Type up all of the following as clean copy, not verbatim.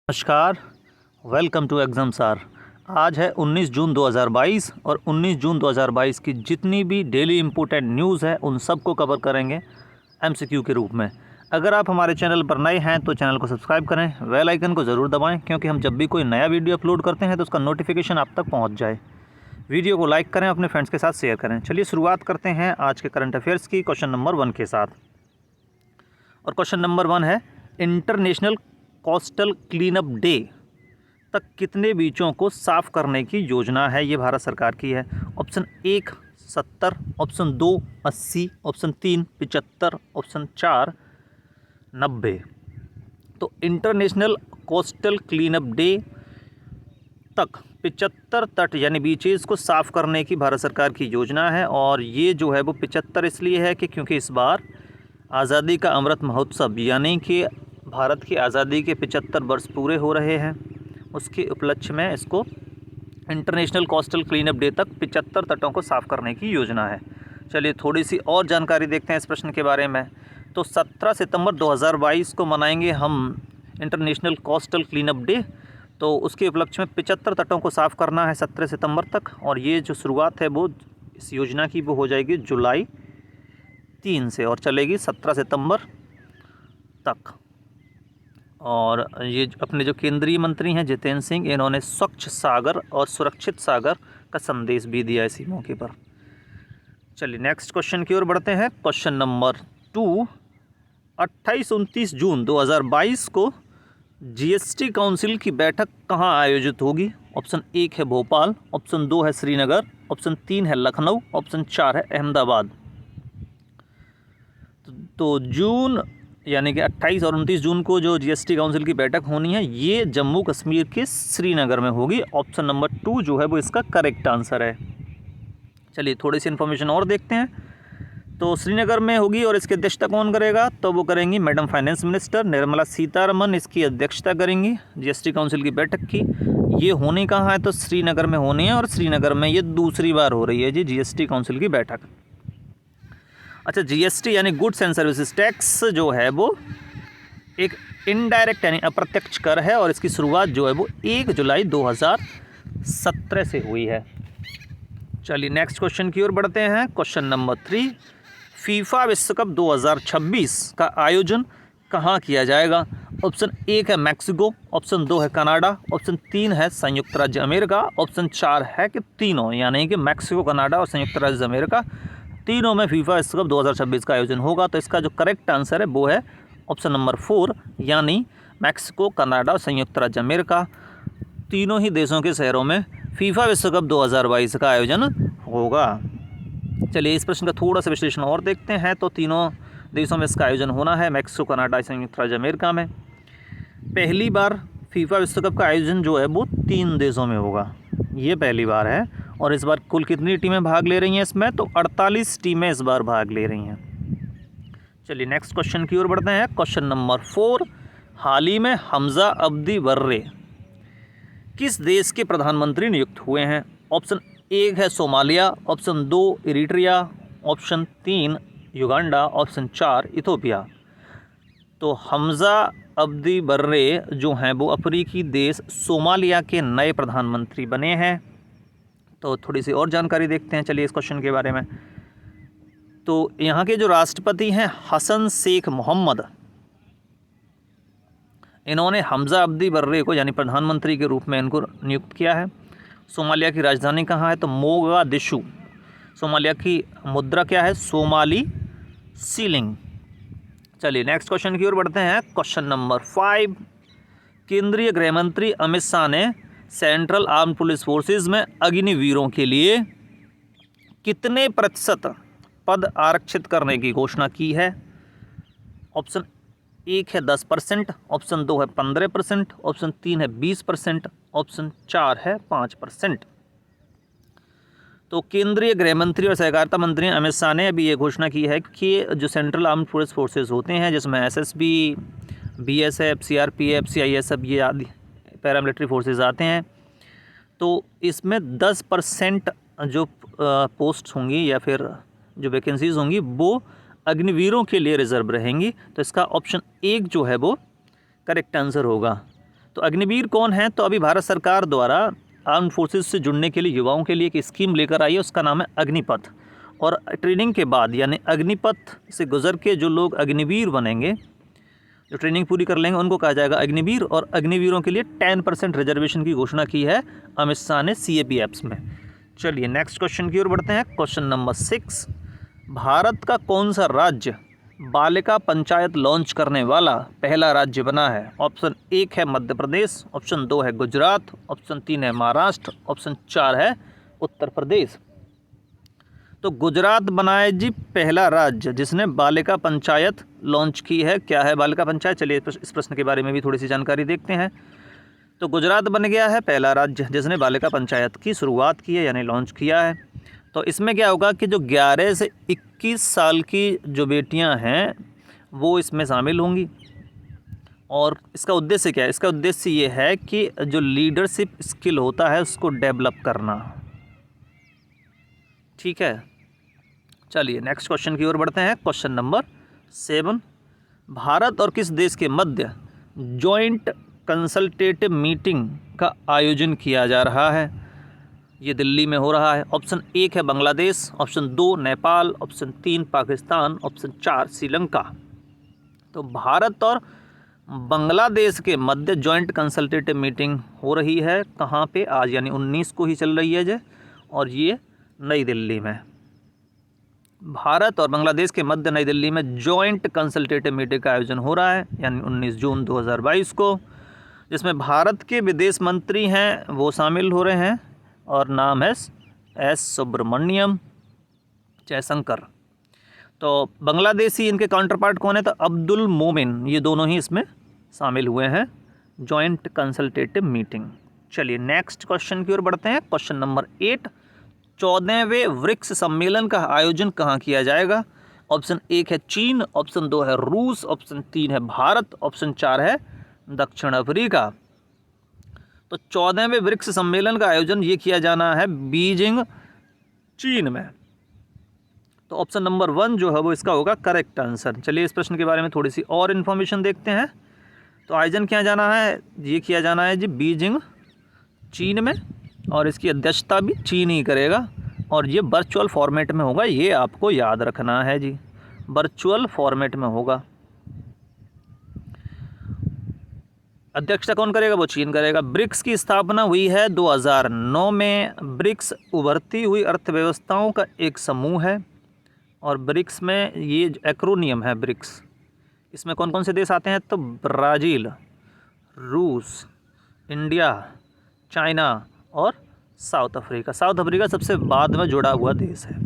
नमस्कार, welcome to exam सार। आज है 19 जून 2022 और 19 जून 2022 की जितनी भी डेली इम्पोर्टेंट न्यूज़ है उन सब को कवर करेंगे एमसीक्यू के रूप में। अगर आप हमारे चैनल पर नए हैं तो चैनल को सब्सक्राइब करें, बेल आइकन को ज़रूर दबाएं क्योंकि हम जब भी कोई नया वीडियो अपलोड करते हैं तो उसका नोटिफिकेशन आप तक पहुँच जाए। वीडियो को लाइक करें, अपने फ्रेंड्स के साथ शेयर करें। चलिए शुरुआत करते हैं आज के करंट अफेयर्स की क्वेश्चन नंबर 1 के साथ। और क्वेश्चन नंबर 1 है, इंटरनेशनल कोस्टल क्लीनअप डे तक कितने बीचों को साफ़ करने की योजना है? ये भारत सरकार की है। Option 1 70, option 2 80, option 3 75, option 4 90। तो इंटरनेशनल कोस्टल क्लीनअप डे तक 75 तट यानी बीचेज़ को साफ़ करने की भारत सरकार की योजना है। और ये जो है वो 75 इसलिए है कि क्योंकि इस बार आज़ादी का अमृत महोत्सव यानी कि भारत की आज़ादी के 75 वर्ष पूरे हो रहे हैं। उसके उपलक्ष्य में इसको इंटरनेशनल कोस्टल क्लीनअप डे तक 75 तटों को साफ़ करने की योजना है। चलिए थोड़ी सी और जानकारी देखते हैं इस प्रश्न के बारे में। तो 17 सितंबर 2022 को मनाएंगे हम इंटरनेशनल कोस्टल क्लीनअप डे। तो उसके उपलक्ष्य में 75 तटों को साफ़ करना है 17 सितंबर तक। और ये जो शुरुआत है वो इस योजना की वो हो जाएगी जुलाई 3 से और चलेगी 17 सितंबर तक। और ये अपने जो केंद्रीय मंत्री हैं जितेंद्र सिंह, इन्होंने स्वच्छ सागर और सुरक्षित सागर का संदेश भी दिया इसी मौके पर। चलिए नेक्स्ट क्वेश्चन की ओर बढ़ते हैं। क्वेश्चन नंबर 2, 28-29 जून 2022 को जीएसटी काउंसिल की बैठक कहाँ आयोजित होगी? ऑप्शन 1 है भोपाल, ऑप्शन 2 है श्रीनगर, ऑप्शन 3 है लखनऊ, ऑप्शन 4 है अहमदाबाद। तो जून यानी कि 28 और 29 जून को जो जीएसटी काउंसिल की बैठक होनी है ये जम्मू कश्मीर के श्रीनगर में होगी। ऑप्शन नंबर 2 जो है वो इसका करेक्ट आंसर है। चलिए थोड़ी सी इन्फॉर्मेशन और देखते हैं। तो श्रीनगर में होगी और इसकी अध्यक्षता कौन करेगा? तो वो करेंगी madam finance minister Nirmala Sitharaman, इसकी अध्यक्षता करेंगी जीएसटी काउंसिल की बैठक की। ये होनी कहाँ है? तो श्रीनगर में होनी है और श्रीनगर में ये दूसरी बार हो रही है जी जीएसटी काउंसिल की बैठक। अच्छा, जीएसटी यानी गुड्स एंड सर्विसेज टैक्स जो है वो एक इनडायरेक्ट यानी अप्रत्यक्ष कर है और इसकी शुरुआत जो है वो 1 जुलाई 2017 से हुई है। चलिए नेक्स्ट क्वेश्चन की ओर बढ़ते हैं। क्वेश्चन नंबर 3, फीफा विश्व कप 2026 का आयोजन कहाँ किया जाएगा? ऑप्शन 1 है मैक्सिको, ऑप्शन 2 है कनाडा, ऑप्शन 3 है संयुक्त राज्य अमेरिका, ऑप्शन 4 है कि तीनों यानी कि मैक्सिको, कनाडा और संयुक्त राज्य अमेरिका तीनों में फीफा विश्व कप 2026 का आयोजन होगा। तो इसका जो करेक्ट आंसर है वो है ऑप्शन नंबर 4 यानी मैक्सिको, कनाडा और संयुक्त राज्य अमेरिका तीनों ही देशों के शहरों में फीफा विश्व कप 2022 का आयोजन होगा। चलिए इस प्रश्न का थोड़ा सा विश्लेषण और देखते हैं। तो तीनों देशों में इसका आयोजन होना है, मैक्सिको, कनाडा, संयुक्त राज्य अमेरिका में। पहली बार फीफा विश्व कप का आयोजन जो है वो 3 देशों में होगा, ये पहली बार है। और इस बार कुल कितनी टीमें भाग ले रही हैं इसमें? तो 48 टीमें इस बार भाग ले रही हैं। चलिए नेक्स्ट क्वेश्चन की ओर बढ़ते हैं। क्वेश्चन नंबर 4, हाल ही में हमजा अब्दी बर्रे किस देश के प्रधानमंत्री नियुक्त हुए हैं? ऑप्शन 1 है Somalia, option 2 Eritrea, option 3 Uganda, option 4 Ethiopia. तो हमजा अब्दी बर्रे जो हैं वो अफ्रीकी देश सोमालिया के नए प्रधानमंत्री बने हैं। तो थोड़ी सी और जानकारी देखते हैं चलिए इस क्वेश्चन के बारे में। तो यहाँ के जो राष्ट्रपति हैं हसन शेख मोहम्मद, इन्होंने हमजा अब्दी बर्रे को यानी प्रधानमंत्री के रूप में इनको नियुक्त किया है। सोमालिया की राजधानी कहाँ है? तो मोगादिशु। सोमालिया की मुद्रा क्या है? Somali ceiling. चलिए नेक्स्ट क्वेश्चन की ओर बढ़ते हैं। क्वेश्चन नंबर 5, केंद्रीय गृह मंत्री अमित शाह ने सेंट्रल आर्म पुलिस फोर्सेज में अग्निवीरों के लिए कितने प्रतिशत पद आरक्षित करने की घोषणा की है? ऑप्शन 1 है 10%, ऑप्शन 2 है 15%, ऑप्शन 3 है 20%, ऑप्शन 4 है 5%। तो केंद्रीय गृह मंत्री और सहकारिता मंत्री अमित शाह ने अभी ये घोषणा की है कि जो सेंट्रल आर्म पुलिस फोर्सेज होते हैं जिसमें एसएसबी, बीएसएफ, सीआरपीएफ, सीआईएसएफ ये आदि पैरामिलिट्री फोर्सेज आते हैं, तो इसमें 10% जो पोस्ट होंगी या फिर जो वैकेंसीज़ होंगी वो अग्निवीरों के लिए रिजर्व रहेंगी। तो इसका ऑप्शन 1 जो है वो करेक्ट आंसर होगा। तो अग्निवीर कौन है? तो अभी भारत सरकार द्वारा आर्म्ड फोर्सेस से जुड़ने के लिए युवाओं के लिए एक स्कीम लेकर आई है, उसका नाम है अग्निपथ। और ट्रेनिंग के बाद यानी अग्निपथ से गुजर के जो लोग अग्निवीर बनेंगे, जो ट्रेनिंग पूरी कर लेंगे, उनको कहा जाएगा अग्निवीर। और अग्निवीरों के लिए 10% रिजर्वेशन की घोषणा की है अमित शाह ने CAP ऐप्स में। चलिए नेक्स्ट क्वेश्चन की ओर बढ़ते हैं। क्वेश्चन नंबर 6, भारत का कौन सा राज्य बालिका पंचायत लॉन्च करने वाला पहला राज्य बना है? ऑप्शन 1 है मध्य प्रदेश, ऑप्शन 2 है गुजरात, ऑप्शन 3 है महाराष्ट्र, ऑप्शन 4 है उत्तर प्रदेश। तो गुजरात बना है जी पहला राज्य जिसने बालिका पंचायत लॉन्च की है। क्या है बालिका पंचायत? चलिए इस प्रश्न के बारे में भी थोड़ी सी जानकारी देखते हैं। तो गुजरात बन गया है पहला राज्य जिसने बालिका पंचायत की शुरुआत की है यानी लॉन्च किया है। तो इसमें क्या होगा कि जो 11 से 21 साल की जो बेटियां हैं वो इसमें शामिल होंगी। और इसका उद्देश्य क्या है? इसका उद्देश्य ये है कि जो लीडरशिप स्किल होता है उसको डेवलप करना। ठीक है, चलिए नेक्स्ट क्वेश्चन की ओर बढ़ते हैं। क्वेश्चन नंबर 7, भारत और किस देश के मध्य जॉइंट कंसल्टेटिव मीटिंग का आयोजन किया जा रहा है? ये दिल्ली में हो रहा है। ऑप्शन 1 है Bangladesh, option 2 Nepal, option 3 Pakistan, option 4 Sri Lanka. तो भारत और बांग्लादेश के मध्य जॉइंट कंसल्टेटिव मीटिंग हो रही है। कहाँ पे? आज यानी 19 को ही चल रही है जे, और ये नई दिल्ली में। भारत और बांग्लादेश के मध्य नई दिल्ली में जॉइंट कंसल्टेटिव मीटिंग का आयोजन हो रहा है यानी 19 जून 2022 को, जिसमें भारत के विदेश मंत्री हैं वो शामिल हो रहे हैं और नाम है एस सुब्रमण्यम जयशंकर। तो बांग्लादेशी इनके काउंटर पार्ट कौन है? तो अब्दुल मोमिन। ये दोनों ही इसमें शामिल हुए हैं जॉइंट कंसल्टेटिव मीटिंग। चलिए नेक्स्ट क्वेश्चन की ओर बढ़ते हैं। क्वेश्चन नंबर 8, 14वें ब्रिक्स सम्मेलन का आयोजन कहाँ किया जाएगा? ऑप्शन 1 है चीन, ऑप्शन 2 है रूस, ऑप्शन 3 है भारत, ऑप्शन 4 है दक्षिण अफ्रीका। तो 14वें ब्रिक्स सम्मेलन का आयोजन ये किया जाना है बीजिंग, चीन में। तो ऑप्शन नंबर 1 जो है वो इसका होगा करेक्ट आंसर। चलिए इस प्रश्न के बारे में थोड़ी सी और इन्फॉर्मेशन देखते हैं। तो आयोजन किया जाना है, ये किया जाना है जी बीजिंग, चीन में, और इसकी अध्यक्षता भी चीन ही करेगा और ये वर्चुअल फॉर्मेट में होगा। ये आपको याद रखना है जी, वर्चुअल फॉर्मेट में होगा। अध्यक्षता कौन करेगा? वो चीन करेगा। ब्रिक्स की स्थापना हुई है 2009 में। ब्रिक्स उभरती हुई अर्थव्यवस्थाओं का एक समूह है और ब्रिक्स में ये एक्रोनियम है ब्रिक्स। इसमें कौन कौन से देश आते हैं? तो ब्राज़ील, रूस, इंडिया, चाइना और साउथ अफ्रीका। साउथ अफ्रीका सबसे बाद में जुड़ा हुआ देश है।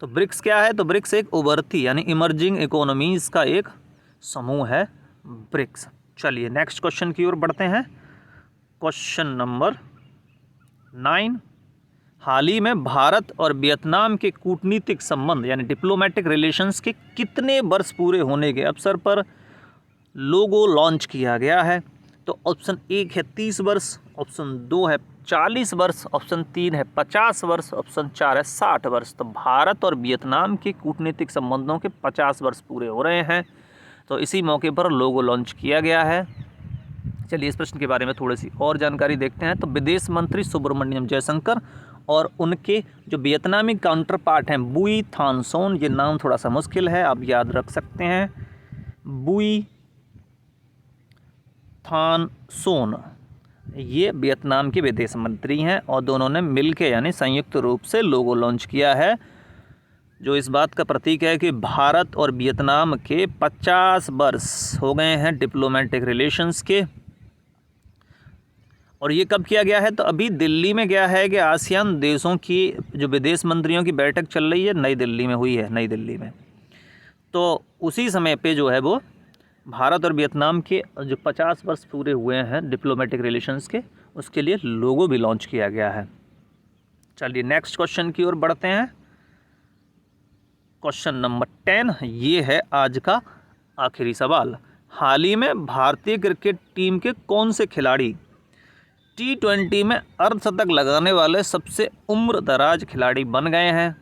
तो ब्रिक्स क्या है? तो ब्रिक्स एक उभरती यानी इमर्जिंग इकोनॉमीज़ का एक समूह है ब्रिक्स। चलिए नेक्स्ट क्वेश्चन की ओर बढ़ते हैं। क्वेश्चन नंबर 9, हाल ही में भारत और वियतनाम के कूटनीतिक संबंध यानी डिप्लोमेटिक रिलेशंस के कितने वर्ष पूरे होने के अवसर पर लोगो लॉन्च किया गया है? तो ऑप्शन 1 है 30 वर्ष, ऑप्शन 2 है 40 वर्ष, ऑप्शन 3 है 50 वर्ष, ऑप्शन 4 है 60 वर्ष। तो भारत और वियतनाम के कूटनीतिक संबंधों के 50 वर्ष पूरे हो रहे हैं, तो इसी मौके पर लोगो लॉन्च किया गया है। चलिए इस प्रश्न के बारे में थोड़ी सी और जानकारी देखते हैं। तो विदेश मंत्री सुब्रमण्यम जयशंकर और उनके जो वियतनामी काउंटर पार्ट हैं बुई थान सोन, ये नाम थोड़ा सा मुश्किल है, आप याद रख सकते हैं, बुई थान सोन, ये वियतनाम के विदेश मंत्री हैं और दोनों ने मिलकर यानी संयुक्त रूप से लोगो लॉन्च किया है, जो इस बात का प्रतीक है कि भारत और वियतनाम के 50 वर्ष हो गए हैं डिप्लोमेटिक रिलेशंस के। और ये कब किया गया है? तो अभी दिल्ली में गया है कि आसियान देशों की जो विदेश मंत्रियों की बैठक चल रही है नई दिल्ली में हुई है, नई दिल्ली में। तो उसी समय पे जो है वो भारत और वियतनाम के जो 50 वर्ष पूरे हुए हैं डिप्लोमेटिक रिलेशंस के, उसके लिए लोगो भी लॉन्च किया गया है। चलिए नेक्स्ट क्वेश्चन की ओर बढ़ते हैं। क्वेश्चन नंबर 10, ये है आज का आखिरी सवाल। हाल ही में भारतीय क्रिकेट टीम के कौन से खिलाड़ी T20 में अर्धशतक लगाने वाले सबसे उम्र दराज खिलाड़ी बन गए हैं?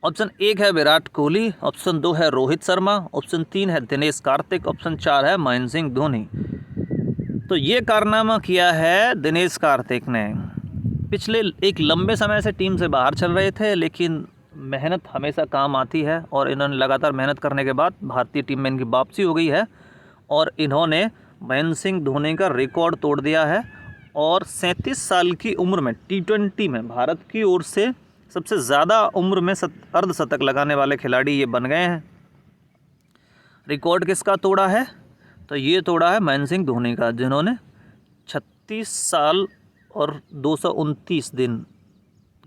ऑप्शन 1 है विराट कोहली, ऑप्शन 2 है रोहित शर्मा, ऑप्शन 3 है दिनेश कार्तिक, ऑप्शन 4 है महेंद्र सिंह धोनी। तो ये कारनामा किया है दिनेश कार्तिक ने। पिछले एक लंबे समय से टीम से बाहर चल रहे थे, लेकिन मेहनत हमेशा काम आती है और इन्होंने लगातार मेहनत करने के बाद भारतीय टीम में इनकी वापसी हो गई है और इन्होंने महेंद्र सिंह धोनी का रिकॉर्ड तोड़ दिया है और 37 साल की उम्र में T20 में भारत की ओर से सबसे ज़्यादा उम्र में अर्धशतक लगाने वाले खिलाड़ी ये बन गए हैं। रिकॉर्ड किसका तोड़ा है? तो ये तोड़ा है महेंद्र सिंह धोनी का, जिन्होंने 36 साल और 229 दिन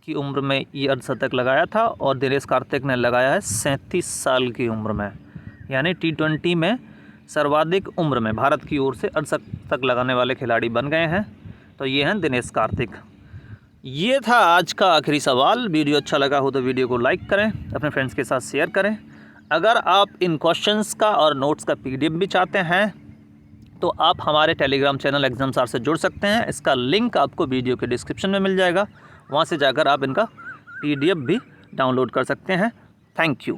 की उम्र में ये अर्धशतक लगाया था और दिनेश कार्तिक ने लगाया है 37 साल की उम्र में, यानी T20 में सर्वाधिक उम्र में भारत की ओर से अर्धशतक लगाने वाले खिलाड़ी बन गए हैं। तो ये हैं दिनेश कार्तिक। ये था आज का आखिरी सवाल। वीडियो अच्छा लगा हो तो वीडियो को लाइक करें, अपने फ्रेंड्स के साथ शेयर करें। अगर आप इन क्वेश्चंस का और नोट्स का PDF भी चाहते हैं तो आप हमारे टेलीग्राम चैनल एग्जामसार से जुड़ सकते हैं। इसका लिंक आपको वीडियो के डिस्क्रिप्शन में मिल जाएगा, वहाँ से जाकर आप इनका PDF भी डाउनलोड कर सकते हैं। Thank you.